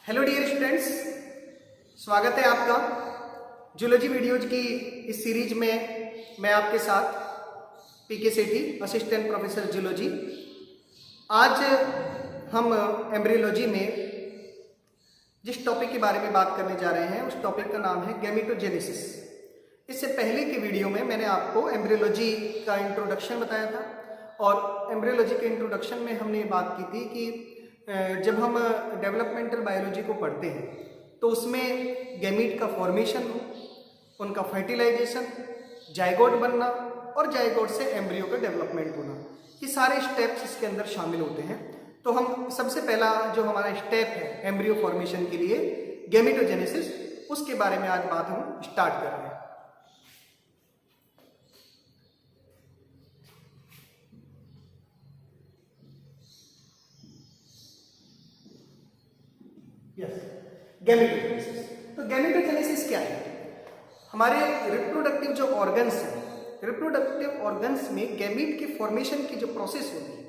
Hello dear students, स्वागत है आपका जूलॉजी वीडियोज की इस सीरीज में। मैं आपके साथ पीके सेठी, असिस्टेंट प्रोफेसर जूलॉजी। आज हम एम्ब्रियोलॉजी में जिस टॉपिक के बारे में बात करने जा रहे हैं उस टॉपिक का नाम है गैमेटोजेनेसिस। इससे पहले के वीडियो में मैंने आपको एम्ब्रियोलॉजी का इंट्रोडक्शन बताया था और एम्ब्रियोलॉजी के इंट्रोडक्शन में हमने बात की थी कि जब हम डेवलपमेंटल बायोलॉजी को पढ़ते हैं तो उसमें गैमीट का फॉर्मेशन हो, उनका फर्टिलाइजेशन, जाइगोट बनना और जाइगोट से एम्ब्रियो का डेवलपमेंट होना, ये सारे स्टेप्स इसके अंदर शामिल होते हैं। तो हम सबसे पहला जो हमारा स्टेप है एम्ब्रियो फॉर्मेशन के लिए गैमेटोजेनेसिस, उसके बारे में आज बात हम स्टार्ट कर रहे हैं। गैमेटोजेनेसिस। तो गैमेटोजेनेसिस क्या है? हमारे रिप्रोडक्टिव जो ऑर्गन्स हैं, रिप्रोडक्टिव ऑर्गन्स में गैमीट के फॉर्मेशन की जो प्रोसेस होती है,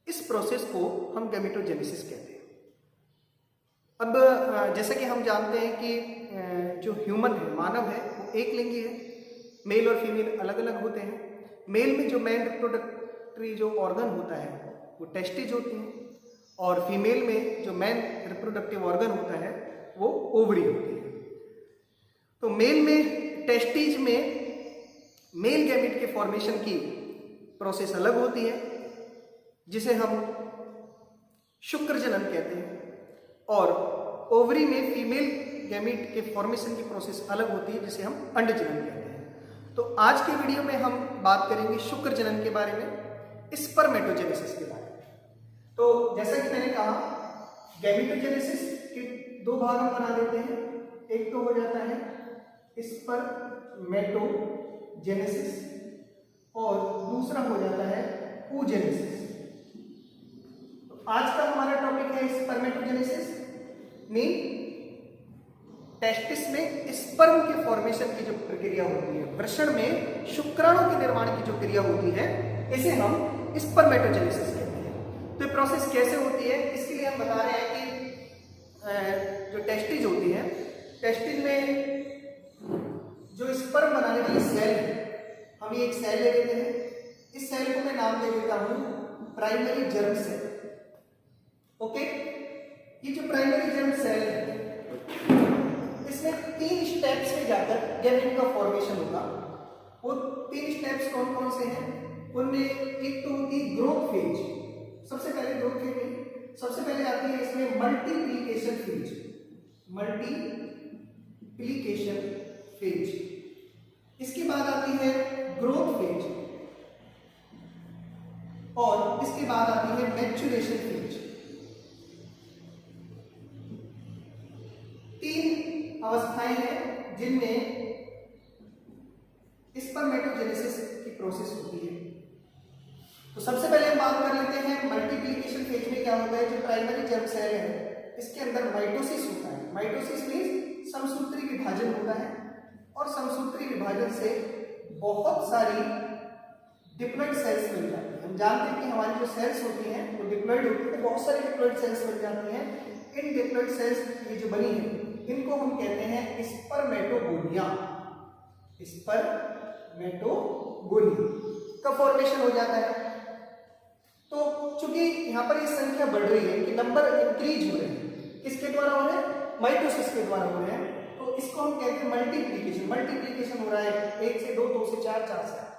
इस प्रोसेस को हम गैमेटोजेनेसिस कहते हैं। अब जैसे कि हम जानते हैं कि जो ह्यूमन है, मानव है, वो एक लिंगी है। मेल और फीमेल अलग अलग होते हैं। मेल में जो मेन रिप्रोडक्टरी जो ऑर्गन होता है वो टेस्टिज होती हैं और फीमेल में जो मेन रिप्रोडक्टिव ऑर्गन होता है वो ओवरी होती है। तो मेल में टेस्टिज में मेल गैमीट के फॉर्मेशन की प्रोसेस अलग होती है जिसे हम शुक्र जनन कहते हैं, और ओवरी में फीमेल गैमीट के फॉर्मेशन की प्रोसेस अलग होती है जिसे हम अंड जनन कहते हैं। तो आज के वीडियो में हम बात करेंगे शुक्र जनन के बारे में, स्पर्मेटोजेनेसिस के बारे में। तो जैसा कि मैंने कहा, गैमेटोजेनेसिस के दो भाग हम बना देते हैं। एक तो हो जाता है स्पर्मेटोजेनेसिस और दूसरा हो जाता है oogenesis। तो आज का हमारा टॉपिक है स्पर्मेटोजेनेसिस, मीन टेस्टिस में स्पर्म के फॉर्मेशन की जो प्रक्रिया होती है, वृषण में शुक्राणु के निर्माण की जो क्रिया होती है, इसे हम स्पर्मेटोजेनेसिस कहते हैं। तो ये प्रोसेस कैसे होती है, इसके लिए हम बता रहे हैं कि जो टेस्टिज होती है, टेस्टिज में जो स्पर्म बनाने वाली सेल है, हम ये एक सेल ले लेते हैं। इस सेल को मैं नाम दे देता हूं प्राइमरी जर्म सेल। ओके, ये जो प्राइमरी जर्म सेल है, इसमें 3 स्टेप्स में जाकर गैमीट का फॉर्मेशन होगा। वो 3 स्टेप्स कौन कौन से हैं? उनमें एक तो होती है ग्रोथ फेज। सबसे पहले ग्रोथ फेज में सबसे पहले आती है इसमें मल्टीप्लिकेशन फेज। मल्टीप्लिकेशन फेज, इसके बाद आती है ग्रोथ फेज और इसके बाद आती है मैच्योरेशन फेज। 3 अवस्थाएं हैं जिनमें स्पर्मेटोजेनेसिस की प्रोसेस होती है। तो सबसे पहले हम बात कर लेते हैं मल्टीप्लिकेशन फेज में क्या होता है। जो प्राइमरी जर्म सेल है, इसके अंदर माइटोसिस होता है। माइटोसिस मींस समसूत्री विभाजन होता है और समसूत्री विभाजन से बहुत सारी डिप्लॉइड सेल्स बन जाती हैं। हम जानते हैं कि हमारी जो सेल्स होती हैं वो डिप्लॉइड होती है, तो बहुत सारी डिप्लॉइड सेल्स बन जाती हैं। इन डिप्लॉइड सेल्स ये जो बनी है, इनको हम कहते हैं स्पर्मेटोगोनिया। स्पर्मेटोगोनिया का फॉर्मेशन हो जाता है। तो चूंकि यहाँ पर ये संख्या बढ़ रही है कि नंबर इंक्रीज हो रहे हैं, किसके द्वारा हो रहे हैं? माइटोसिस के द्वारा हो रहे हैं। तो इसको हम कहते हैं मल्टीप्लिकेशन। मल्टीप्लिकेशन हो रहा है 1 से 2, 2 से 4, 4 से 8।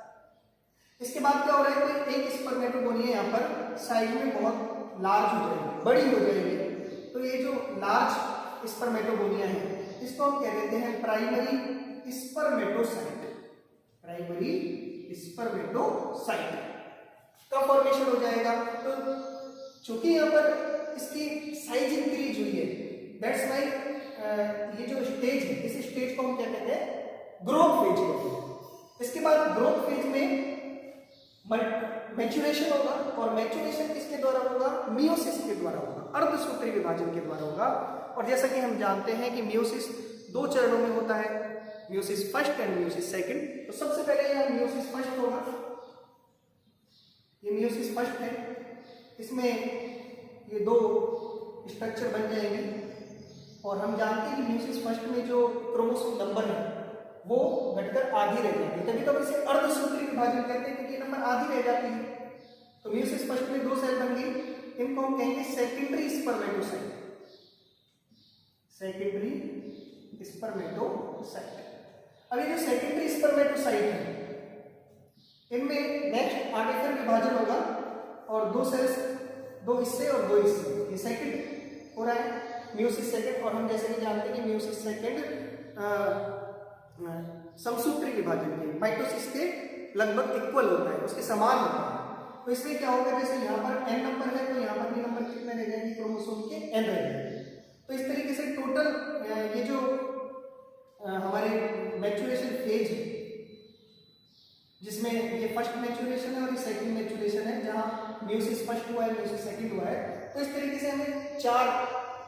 इसके बाद क्या हो रहा है? कोई एक स्पर्मेटोगोनिया यहाँ पर साइज में बहुत लार्ज हो जाएगी, बड़ी हो जाएगी। तो ये जो लार्ज स्पर्मेटोगोनिया है, इसको हम कह देते हैं प्राइमरी स्पर्मेटोसाइट। प्राइमरी स्पर्मेटोसाइट का फॉर्मेशन हो जाएगा। तो चूंकि यहाँ पर इसकी साइज इंक्रीज हुई है, दैट्स वाई ये जो स्टेज है, इस स्टेज को हम क्या कहते हैं? ग्रोथ फेज कहते हैं। इसके बाद ग्रोथ फेज में मैच्योरेशन होगा और मैच्योरेशन किसके द्वारा होगा? मियोसिस के द्वारा होगा, अर्धसूत्री विभाजन के द्वारा होगा। और जैसा कि हम जानते हैं कि मियोसिस 2 चरणों में होता है, meiosis first and meiosis second. तो सबसे पहले यहाँ मियोसिस फर्स्ट होगा। ये मियोसिस फर्स्ट है, इसमें ये 2 स्ट्रक्चर बन जाएंगे। और हम जानते हैं कि म्यूसिस फर्स्ट में जो क्रोमोसोम नंबर है वो घटकर आधी रह जाती है, तभी तो इसे अर्धसूत्री विभाजन कहते हैं, क्योंकि नंबर आधी रह जाती है। तो म्यूसिस फर्स्ट में 2 सेल बन गई, इनको हम कहेंगे सेकेंडरी स्पर्मेटोसाइट। Secondary spermatocyte. अब ये जो सेकेंडरी स्पर्मेटोसाइट है इनमें नेक्स्ट आगे फिर विभाजन होगा और 2 सेल्स, 2 हिस्से और 2 हिस्से, ये सेकेंड हो रहा है म्यूसिस सेकेंड। और हम जैसे कि जानते हैं कि म्यूसिस सेकेंड समसूत्री विभाजन के माइटोसिस के लगभग इक्वल होता है, उसके समान होता है। तो इसमें क्या होगा, जैसे यहाँ पर n नंबर है तो यहाँ पर भी नंबर कितने रह जाएंगे, क्रोमोसोम के n रह जाएंगे। तो इस तरीके से टोटल ये जो हमारे मैच्योरेशन फेज है, जिसमें ये फर्स्ट मैच्योरेशन है और ये सेकंड मैच्योरेशन है, जहाँ म्यूसिस फर्स्ट हुआ है, म्यूसिस सेकंड हुआ है। तो इस तरीके से हमें 4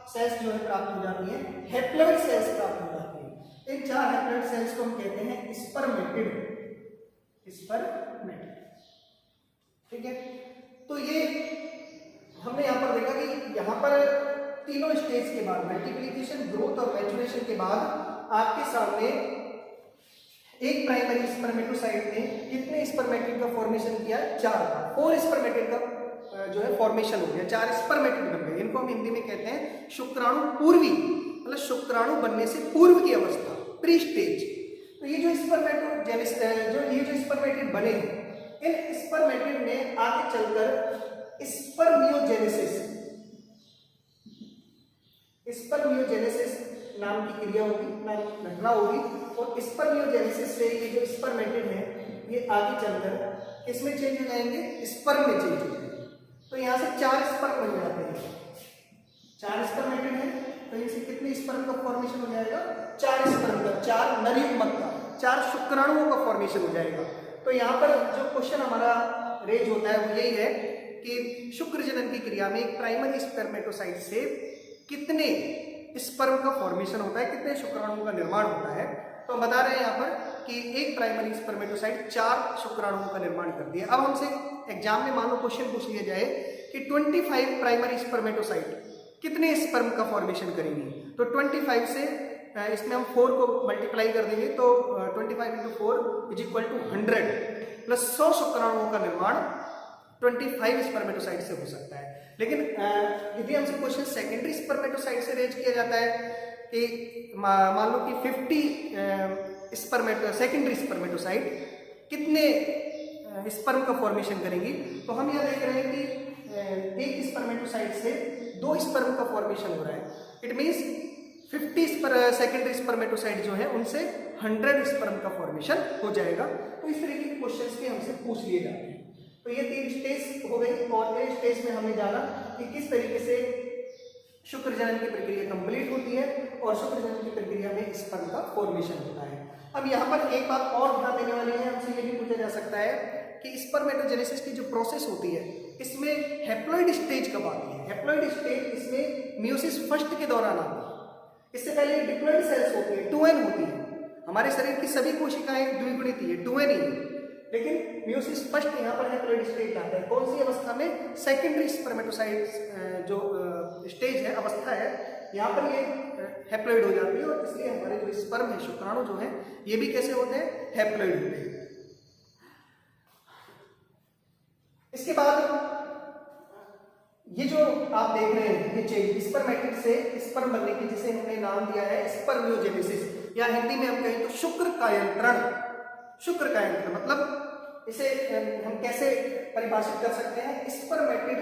सेल्स जो है प्राप्त हो जाती है, हैप्लॉइड सेल्स प्राप्त हो जाती है। इन 4 हैप्लॉइड सेल्स को हम कहते हैं स्पर्मेटिड। स्पर्मेटिड, ठीक है। तो ये हमने यहाँ पर देखा कि यहाँ पर तीनों स्टेज के बाद, मल्टीप्लिकेशन, ग्रोथ और मैच्योरेशन के बाद आपके सामने एक प्राइमरी स्पर्मेटोसाइट ने कितने स्पर्मेटिड का फॉर्मेशन किया, 4 का। 4 स्पर्मेटिड का जो है फॉर्मेशन हो गया, 4 स्पर्मेटिड बन गए। इनको हम हिंदी में कहते हैं शुक्राणु पूर्वी, मतलब शुक्राणु बनने से पूर्व की अवस्था, प्री स्टेज। तो ये जो स्पर्मेटोजेनेसिस, ये जो स्पर्मेटिड बने हैं, इन स्पर्मेटिड में आगे चलकर स्पर्मियोजेनेसिस नाम की क्रिया होगी, नाम घटना होगी। और स्पर्मियोजेनेसिस से ये जो स्पर्मेटिड है ये आगे चलकर इसमें चेंज हो जाएंगे, स्पर्म में चेंज हो जाएंगे। तो यहाँ से 4 स्पर्म बन जाते हैं, 4 स्पर्मेटिड है तो इनसे कितने स्पर्म का फॉर्मेशन हो जाएगा, 4 स्पर्म का, 4 नर युग्मक का, 4 शुक्राणुओं का फॉर्मेशन हो जाएगा। तो यहाँ पर जो क्वेश्चन हमारा रेज होता है वो यही है कि शुक्र जनन की क्रिया में एक प्राइमरी स्पर्मेटोसाइट से कितने स्पर्म का फॉर्मेशन होता है, कितने शुक्राणुओं का निर्माण होता है। तो हम बता रहे हैं यहाँ पर कि एक प्राइमरी स्पर्मेटोसाइट 4 शुक्राणुओं का निर्माण करती है। अब हमसे एग्जाम में मान लो क्वेश्चन पूछ लिया जाए कि 25 प्राइमरी स्पर्मेटोसाइट कितने स्पर्म का फॉर्मेशन करेंगी, तो 25 से इसमें हम 4 को मल्टीप्लाई कर देंगे, तो 25 × 4 = 100 प्लस 100 शुक्राणुओं का निर्माण 25 स्पर्मेटोसाइट से हो सकता है। लेकिन यदि हमसे क्वेश्चन सेकेंडरी स्पर्मेटोसाइट से रेज किया जाता है कि मान लो कि 50 सेकेंडरी स्पर्मेटोसाइट कितने स्पर्म का फॉर्मेशन करेंगी, तो हम यह देख रहे हैं कि एक स्पर्मेटोसाइट से 2 स्पर्म का फॉर्मेशन हो रहा है। इट मीन्स 50 सेकेंडरी स्पर्मेटोसाइट जो है उनसे 100 स्पर्म का फॉर्मेशन हो जाएगा। तो इस तरीके के क्वेश्चंस के हमसे पूछ लिए जाते हैं। तो ये 3 स्टेज हो गई और इस स्टेज में हमने जाना कि किस तरीके से शुक्र जनन की प्रक्रिया कंप्लीट होती है और शुक्र जनन की प्रक्रिया में स्पर्म का फॉर्मेशन होता है। अब यहाँ पर एक बात और ध्यान देने वाली है, हमसे ये भी पूछा जा सकता है कि स्पर्मेटोजेनेसिस की जो प्रोसेस होती है इसमें हैप्लॉइड स्टेज कब आती है। हैप्लॉइड स्टेज इसमें म्यूसिस फर्स्ट के दौरान आती है। इससे पहले डिप्लॉइड सेल्स होती है, 2n होती है। हमारे शरीर की सभी कोशिकाएं द्विगुणित ही है, 2n ही है। लेकिन म्यूसिस फर्स्ट यहाँ पर हैप्लॉइड स्टेज आता है। कौन सी अवस्था में, सेकेंडरी स्पर्मेटोसाइट जो स्टेज है, अवस्था है, यहाँ पर ये हैप्लॉइड हो जाती है और इसलिए हमारे जो स्पर्म है, शुक्राणु जो है, ये भी कैसे होते हैं, हैप्लॉइड होते हैं। इसके बाद ये जो आप देख रहे हैं ये चेंज स्पर्मेटिड से स्पर्म बनने की, जिसे हमने नाम दिया है स्पर्मियोजेनेसिस, या हिंदी में हम कहें तो शुक्र कायंत्रण। शुक्र कायंत्रण मतलब इसे हम कैसे परिभाषित कर सकते हैं, स्पर्मेटिड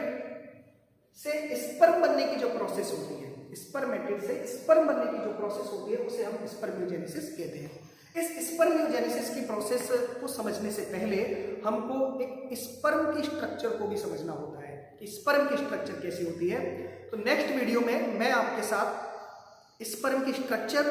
से स्पर्म बनने की जो प्रोसेस होती है, स्पर्मेटिड से स्पर्म बनने की जो प्रोसेस होती है उसे हम स्पर्मियोजेनेसिस कहते हैं। इस स्पर्मियोजेनेसिस की प्रोसेस को समझने से पहले हमको एक स्पर्म की स्ट्रक्चर को भी समझना होता है कि स्पर्म की स्ट्रक्चर कैसी होती है। तो नेक्स्ट वीडियो में मैं आपके साथ स्पर्म की स्ट्रक्चर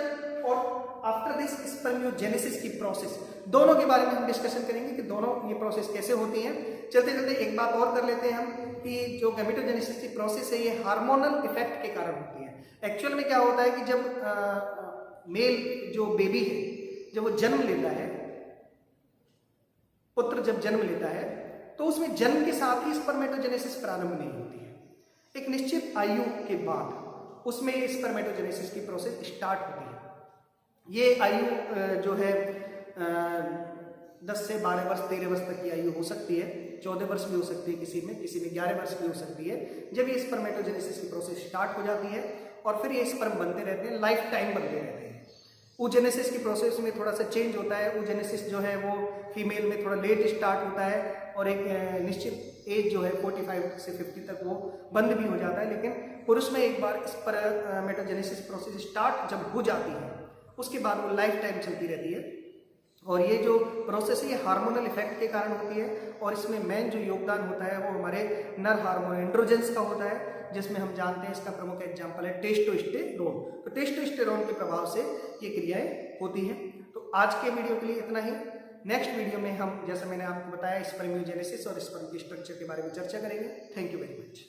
और आफ्टर दिस स्पर्मियोजेनेसिस की प्रोसेस, दोनों के बारे में हम डिस्कशन करेंगे कि दोनों ये प्रोसेस कैसे होती हैं। चलते चलते एक बात और कर लेते हैं हम कि जो गैमेटोजेनेसिस की प्रोसेस है ये हार्मोनल इफेक्ट के कारण होती है। एक्चुअल में क्या होता है कि जब मेल जो बेबी है, जब वो जन्म लेता है, पुत्र जब जन्म लेता है, तो उसमें जन्म के साथ ही स्पर्मेटोजेनेसिस प्रारंभ नहीं होती है। एक निश्चित आयु के बाद उसमें ये स्पर्मेटोजेनेसिस की प्रोसेस स्टार्ट होती है। ये आयु जो है 10 से 12 वर्ष 13 वर्ष तक की आयु हो सकती है, 14 वर्ष भी हो सकती है किसी में 11 वर्ष भी हो सकती है। जब ये स्पर्मेटोजेनेसिस की प्रोसेस स्टार्ट हो जाती है और फिर ये स्पर्म बनते रहते हैं, लाइफ टाइम बनते रहते हैं। oogenesis की प्रोसेस में थोड़ा सा चेंज होता है। oogenesis जो है वो फीमेल में थोड़ा लेट स्टार्ट होता है और एक निश्चित एज जो है 45 से 50 तक वो बंद भी हो जाता है, लेकिन पुरुष में एक बार स्पर्मेटोजेनेसिस प्रोसेस स्टार्ट जब हो जाती है उसके बाद वो लाइफ टाइम चलती रहती है। और ये जो प्रोसेस है ये हार्मोनल इफेक्ट के कारण होती है और इसमें मेन जो योगदान होता है वो हमारे नर हार्मोन एंड्रोजेंस का होता है, जिसमें हम जानते हैं इसका प्रमुख एग्जाम्पल है टेस्टोस्टेरोन। तो टेस्टोस्टेरोन के प्रभाव से ये क्रियाएं होती हैं। तो आज के वीडियो के लिए इतना ही। नेक्स्ट वीडियो में हम, जैसा मैंने आपको बताया, स्पर्मियोजेनेसिस और स्पर्म के स्ट्रक्चर के बारे में चर्चा करेंगे। Thank you very much.